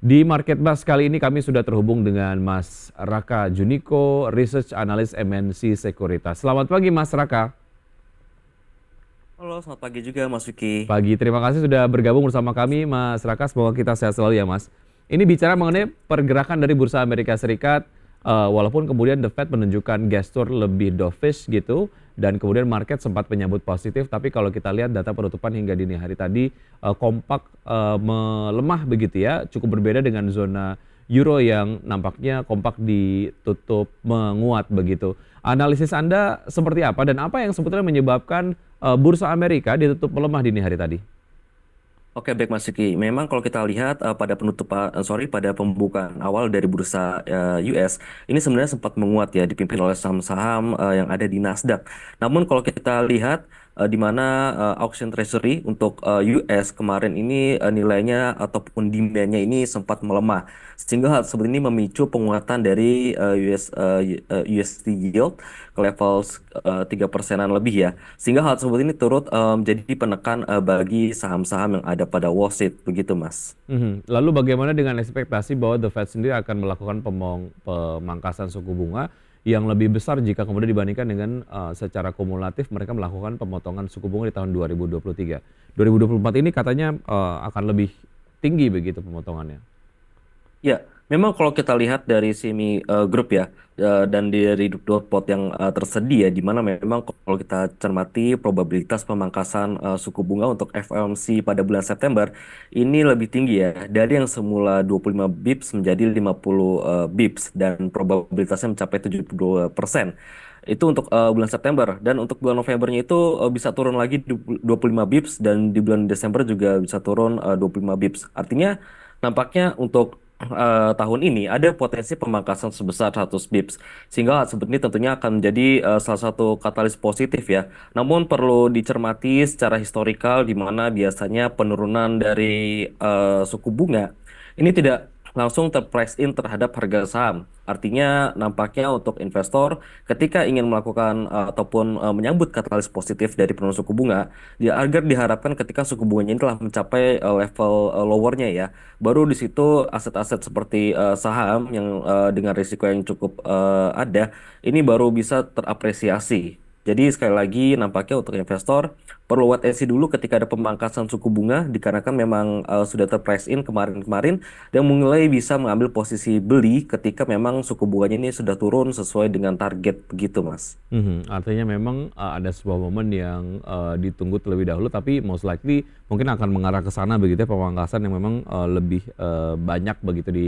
Di Marketplace kali ini kami sudah terhubung dengan Mas Raka Juniko, Research Analyst MNC Sekuritas. Selamat pagi Mas Raka. Halo, selamat pagi juga Mas Vicky. Pagi, terima kasih sudah bergabung bersama kami Mas Raka. Semoga kita sehat selalu ya Mas. Ini bicara mengenai pergerakan dari Bursa Amerika Serikat, walaupun kemudian The Fed menunjukkan gestur lebih dovish gitu, dan kemudian market sempat menyambut positif, tapi kalau kita lihat data penutupan hingga dini hari tadi kompak melemah begitu ya, cukup berbeda dengan zona euro yang nampaknya kompak ditutup menguat begitu. Analisis Anda seperti apa dan apa yang sebetulnya menyebabkan Bursa Amerika ditutup melemah dini hari tadi? Oke, baik Mas Vicky. Memang kalau kita lihat pada penutupan, pada pembukaan awal dari bursa US, ini sebenarnya sempat menguat ya, dipimpin oleh saham-saham yang ada di Nasdaq. Namun kalau kita lihat di mana auction treasury untuk US kemarin ini nilainya ataupun demand-nya ini sempat melemah, sehingga hal seperti ini memicu penguatan dari USD yield ke level 3%-an lebih ya. Sehingga hal seperti ini turut menjadi penekan bagi saham-saham yang ada pada Wall Street, begitu Mas. Mhm. Lalu bagaimana dengan ekspektasi bahwa The Fed sendiri akan melakukan pemangkasan suku bunga yang lebih besar jika kemudian dibandingkan dengan secara kumulatif mereka melakukan pemotongan suku bunga di tahun 2023. 2024 ini katanya akan lebih tinggi begitu pemotongannya. Ya, memang kalau kita lihat dari sini grup ya, dan dari dot yang tersedia, di mana memang kalau kita cermati probabilitas pemangkasan suku bunga untuk FOMC pada bulan September ini lebih tinggi ya, dari yang semula 25 bips menjadi 50 bips dan probabilitasnya mencapai 72%. Itu untuk bulan September, dan untuk bulan Novembernya itu bisa turun lagi 25 bips, dan di bulan Desember juga bisa turun 25 bips. Artinya nampaknya untuk tahun ini ada potensi pemangkasan sebesar 100 bips, sehingga hal seperti ini tentunya akan menjadi salah satu katalis positif ya. Namun perlu dicermati secara historikal, di mana biasanya penurunan dari suku bunga ini tidak langsung terprice in terhadap harga saham. Artinya nampaknya untuk investor ketika ingin melakukan ataupun menyambut katalis positif dari penurunan suku bunga, dia agar diharapkan ketika suku bunganya ini telah mencapai level lowernya ya, baru di situ aset-aset seperti saham yang dengan risiko yang cukup ada, ini baru bisa terapresiasi. Jadi sekali lagi nampaknya untuk investor perlu wait and see dulu ketika ada pemangkasan suku bunga, dikarenakan memang sudah terprice in kemarin-kemarin, dan mulai bisa mengambil posisi beli ketika memang suku bunganya ini sudah turun sesuai dengan target, begitu Mas. Mhm. Artinya memang ada sebuah momen yang ditunggu terlebih dahulu, tapi most likely mungkin akan mengarah ke sana begitu ya, pemangkasan yang memang lebih banyak begitu di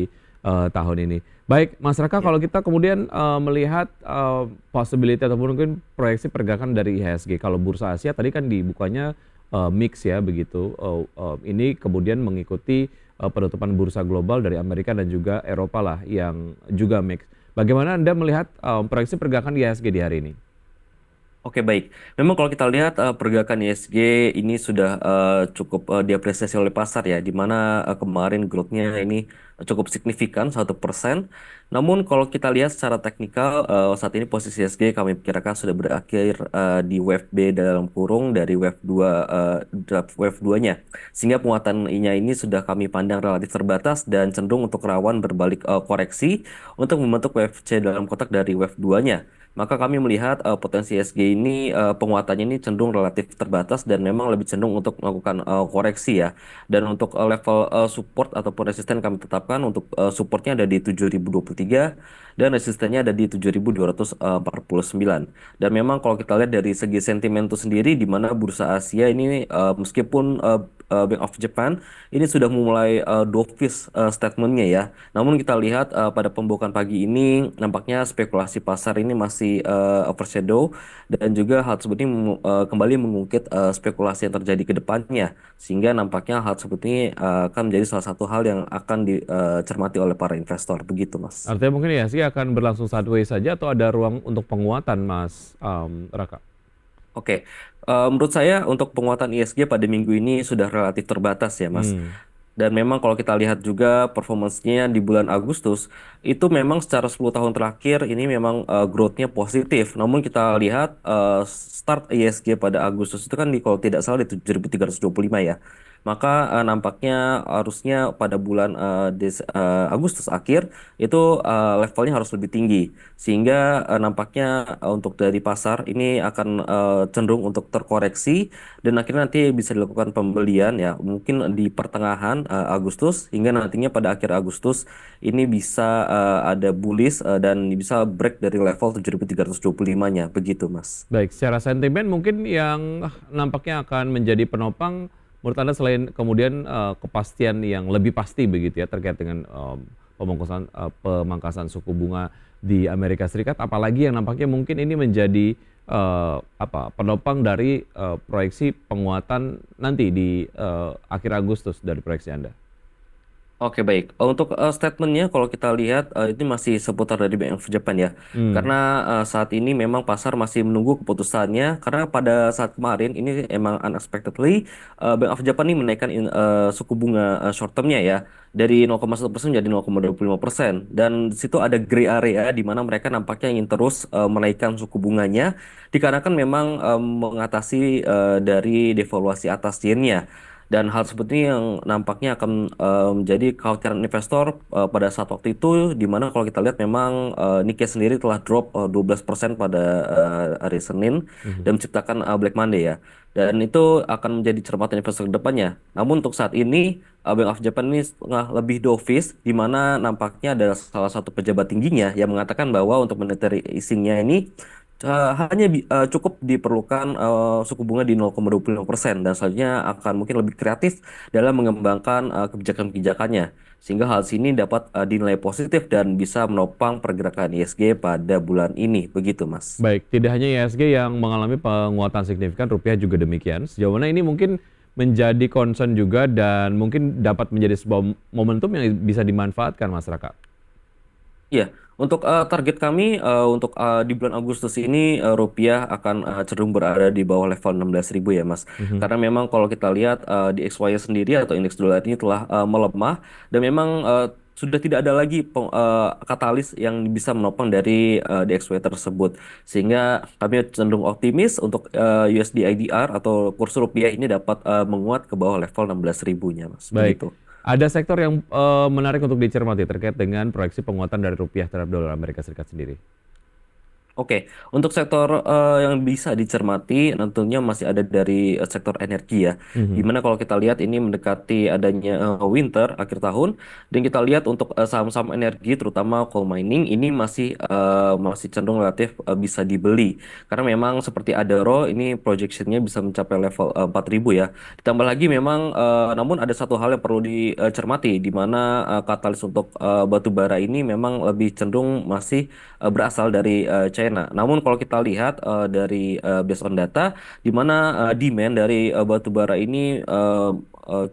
tahun ini. Baik, Mas Raka, Ya. kalau kita kemudian melihat possibility ataupun mungkin proyeksi pergerakan dari IHSG, kalau Bursa Asia tadi kan dibukanya mix ya begitu, ini kemudian mengikuti penutupan bursa global dari Amerika dan juga Eropa lah yang juga mix. Bagaimana Anda melihat proyeksi pergerakan IHSG di hari ini? Oke, baik. Memang kalau kita lihat pergerakan ISG ini sudah cukup diapresiasi oleh pasar ya, di mana kemarin growth-nya ini cukup signifikan 1%. Namun kalau kita lihat secara teknikal, saat ini posisi ISG kami perkirakan sudah berakhir di wave B dalam kurung dari wave 2, wave 2-nya. Sehingga penguatannya ini sudah kami pandang relatif terbatas dan cenderung untuk rawan berbalik koreksi untuk membentuk wave C dalam kotak dari wave 2-nya. Maka kami melihat potensi SG ini penguatannya ini cenderung relatif terbatas, dan memang lebih cenderung untuk melakukan koreksi ya. Dan untuk level support ataupun resisten kami tetapkan untuk supportnya ada di 7.023, dan resistennya ada di 7.249. Dan memang kalau kita lihat dari segi sentimen itu sendiri, di mana bursa Asia ini meskipun Bank of Japan ini sudah memulai dovish statementnya ya. Namun kita lihat pada pembukaan pagi ini nampaknya spekulasi pasar ini masih overshadow, dan juga hal seperti ini kembali mengungkit spekulasi yang terjadi ke depannya, sehingga nampaknya hal seperti ini akan menjadi salah satu hal yang akan dicermati oleh para investor, begitu Mas. Artinya mungkin IHSG akan berlangsung sideways saja atau ada ruang untuk penguatan, Mas Raka? Oke, menurut saya untuk penguatan ISG pada minggu ini sudah relatif terbatas ya, Mas. Hmm. Dan memang kalau kita lihat juga performance-nya di bulan Agustus, itu memang secara 10 tahun terakhir ini memang growth-nya positif. Namun kita lihat start ISG pada Agustus itu kan, kalau tidak salah di 7.325 ya. maka nampaknya harusnya pada bulan Agustus akhir itu levelnya harus lebih tinggi, sehingga nampaknya untuk dari pasar ini akan cenderung untuk terkoreksi dan akhirnya nanti bisa dilakukan pembelian ya mungkin di pertengahan Agustus hingga nantinya pada akhir Agustus ini bisa ada bullish dan bisa break dari level 7.325-nya begitu Mas. Baik, secara sentimen mungkin yang nampaknya akan menjadi penopang menurut Anda selain kemudian kepastian yang lebih pasti begitu ya terkait dengan pemangkasan suku bunga di Amerika Serikat, apalagi yang nampaknya mungkin ini menjadi penopang dari proyeksi penguatan nanti di akhir Agustus dari proyeksi Anda. Oke baik. Untuk statementnya kalau kita lihat ini masih seputar dari Bank of Japan ya. Hmm, Karena saat ini memang pasar masih menunggu keputusannya. Karena pada saat kemarin ini emang unexpectedly Bank of Japan ini menaikkan suku bunga short termnya ya dari 0,1% menjadi 0,25%. Dan di situ ada gray area di mana mereka nampaknya ingin terus menaikkan suku bunganya dikarenakan memang mengatasi dari devaluasi atas yen-nya. Dan hal seperti ini yang nampaknya akan menjadi kekhawatiran investor pada saat waktu itu, di mana kalau kita lihat memang Nikkei sendiri telah drop 12% pada hari Senin mhm. dan menciptakan Black Monday ya. Dan itu akan menjadi cermatan investor ke depannya. Namun untuk saat ini, Bank of Japan ini tengah lebih dovish, di mana nampaknya ada salah satu pejabat tingginya yang mengatakan bahwa untuk monetary easing-nya ini hanya cukup diperlukan suku bunga di 0,25% dan selanjutnya akan mungkin lebih kreatif dalam mengembangkan kebijakan-kebijakannya sehingga hal ini dapat dinilai positif dan bisa menopang pergerakan ISG pada bulan ini begitu Mas. Baik, tidak hanya IHSG yang mengalami penguatan signifikan, rupiah juga demikian. Sejauh mana ini mungkin menjadi concern juga dan mungkin dapat menjadi sebuah momentum yang bisa dimanfaatkan masyarakat. Iya, untuk target kami untuk di bulan Agustus ini rupiah akan cenderung berada di bawah level 16.000 ya Mas. Mhm. Karena memang kalau kita lihat di XY sendiri atau indeks dolar ini telah melemah dan memang sudah tidak ada lagi katalis yang bisa menopang dari DXY tersebut. Sehingga kami cenderung optimis untuk USD IDR atau kurs rupiah ini dapat menguat ke bawah level 16.000-nya Mas. Baik, Begitu. ada sektor yang menarik untuk dicermati terkait dengan proyeksi penguatan dari rupiah terhadap dolar Amerika Serikat sendiri. Oke, untuk sektor yang bisa dicermati tentunya masih ada dari sektor energi ya. Mhm. Dimana kalau kita lihat ini mendekati adanya winter akhir tahun dan kita lihat untuk saham-saham energi terutama coal mining ini masih cenderung relatif bisa dibeli. Karena memang seperti Adaro ini projectionnya bisa mencapai level 4.000 ya. Ditambah lagi memang namun ada satu hal yang perlu dicermati di mana katalis untuk batu bara ini memang lebih cenderung masih berasal dari China. Namun kalau kita lihat dari based on data, di mana demand dari batu bara ini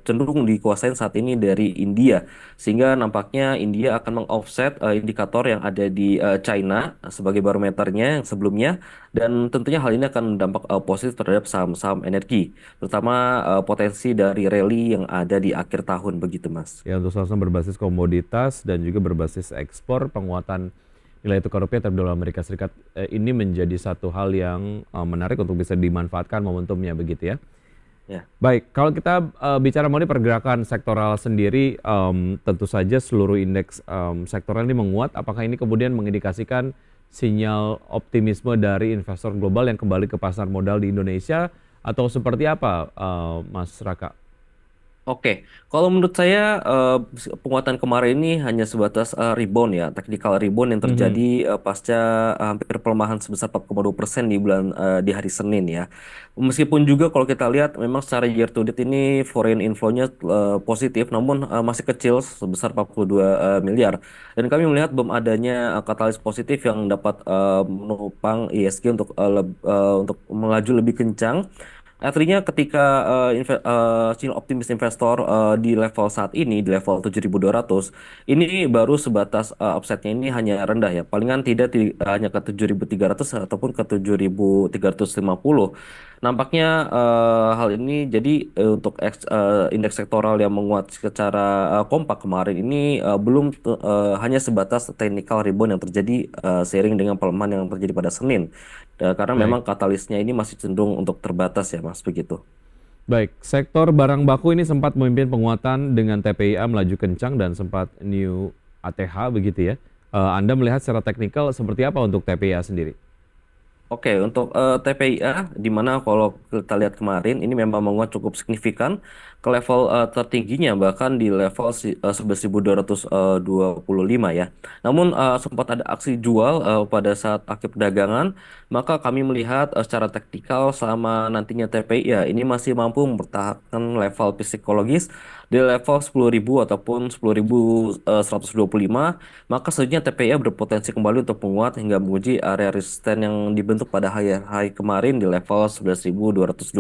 cenderung dikuasain saat ini dari India, sehingga nampaknya India akan meng-offset indikator yang ada di China sebagai barometernya yang sebelumnya, dan tentunya hal ini akan berdampak positif terhadap saham-saham energi, terutama potensi dari rally yang ada di akhir tahun begitu, Mas. Ya, untuk saham berbasis komoditas dan juga berbasis ekspor, penguatan nilai tukar rupiah terhadap dolar Amerika Serikat ini menjadi satu hal yang menarik untuk bisa dimanfaatkan momentumnya begitu ya. Ya. Baik, kalau kita bicara mengenai pergerakan sektoral sendiri, tentu saja seluruh indeks sektoral ini menguat. Apakah ini kemudian mengindikasikan sinyal optimisme dari investor global yang kembali ke pasar modal di Indonesia atau seperti apa, Mas Raka? Oke, kalau menurut saya penguatan kemarin ini hanya sebatas rebound ya, technical rebound yang Mhm. terjadi pasca hampir pelemahan sebesar 4,2% di hari Senin ya. Meskipun juga kalau kita lihat memang secara year to date ini foreign inflow-nya positif, namun masih kecil sebesar 42 miliar. Dan kami melihat belum adanya katalis positif yang dapat menopang ISG untuk melaju lebih kencang. Artinya ketika sinyal optimis investor di level saat ini di level 7.200 ini baru sebatas offsetnya ini hanya rendah ya. Palingan tidak hanya ke 7.300 ataupun ke 7.350. Nampaknya hal ini jadi untuk indeks sektoral yang menguat secara kompak kemarin ini hanya sebatas technical rebound yang terjadi seiring dengan pelemahan yang terjadi pada Senin. Karena Baik. memang katalisnya ini masih cenderung untuk terbatas ya Mas begitu. Baik, sektor barang baku ini sempat memimpin penguatan dengan TPIA melaju kencang dan sempat new ATH begitu ya. Anda melihat secara teknikal seperti apa untuk TPIA sendiri? Oke, untuk TPIA, di mana kalau kita lihat kemarin ini memang menguat cukup signifikan ke level tertingginya, bahkan di level 11.225 ya. Namun sempat ada aksi jual pada saat akhir perdagangan, maka kami melihat secara teknikal selama nantinya TPIA ini masih mampu mempertahankan level psikologis di level 10.000 ataupun 10.125, maka selanjutnya TPIA berpotensi kembali untuk menguat hingga menguji area resisten yang dibentuk pada high kemarin di level 11.225.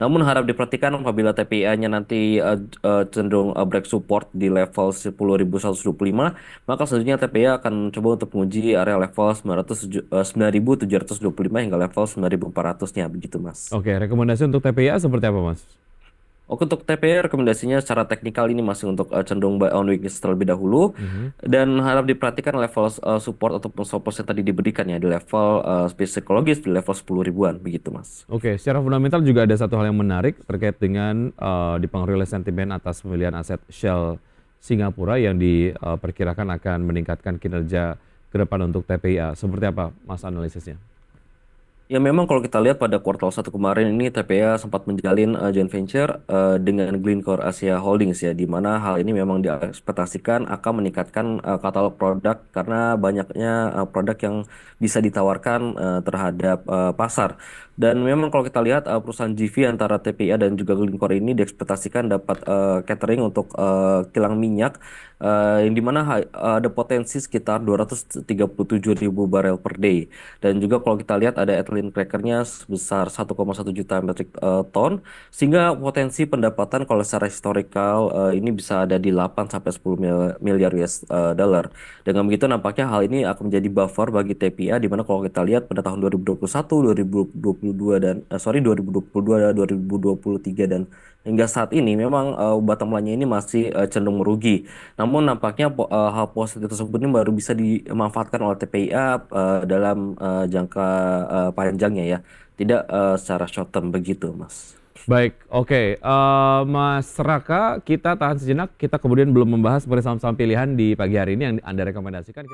Namun harap diperhatikan apabila TPIA-nya nanti cenderung break support di level 10.125, maka selanjutnya TPIA akan coba untuk menguji area level 9.725 hingga level 9.400-nya begitu, Mas. Oke, rekomendasi untuk TPIA seperti apa, Mas? Oke, untuk TPR rekomendasinya secara teknikal ini masih untuk cenderung buy on weakness terlebih dahulu, Mhm. dan harap diperhatikan level support ataupun stop loss yang tadi diberikan ya di level psikologis di level 10 ribuan begitu, Mas. Oke, secara fundamental juga ada satu hal yang menarik terkait dengan dipengaruhi oleh sentimen atas pembelian aset Shell Singapura yang diperkirakan akan meningkatkan kinerja ke depan untuk TPIA. Seperti apa, Mas, analisisnya? Ya memang kalau kita lihat pada kuartal 1 kemarin ini TPA sempat menjalin joint venture dengan Glencore Asia Holdings ya, di mana hal ini memang diekspektasikan akan meningkatkan katalog produk karena banyaknya produk yang bisa ditawarkan terhadap pasar. Dan memang kalau kita lihat perusahaan GV antara TPA dan juga Glencore ini diekspektasikan dapat catering untuk kilang minyak, yang dimana ada potensi sekitar 237.000 barel per day. Dan juga kalau kita lihat ada ethylene crackernya sebesar 1,1 juta metric ton, sehingga potensi pendapatan kalau secara historical ini bisa ada di 8 sampai 10 miliar US dollar. Dengan begitu nampaknya hal ini akan menjadi buffer bagi TPA, di mana kalau kita lihat pada tahun 2021, 2022 dan 2022, 2023 dan hingga saat ini memang bottom line-nya ini masih cenderung merugi. Namun nampaknya hal positif tersebut ini baru bisa dimanfaatkan oleh TPIA dalam jangka panjangnya ya, tidak secara short term begitu, Mas. Baik, oke. Mas Raka, kita tahan sejenak. Kita kemudian belum membahas seperti saham-saham pilihan di pagi hari ini yang Anda rekomendasikan.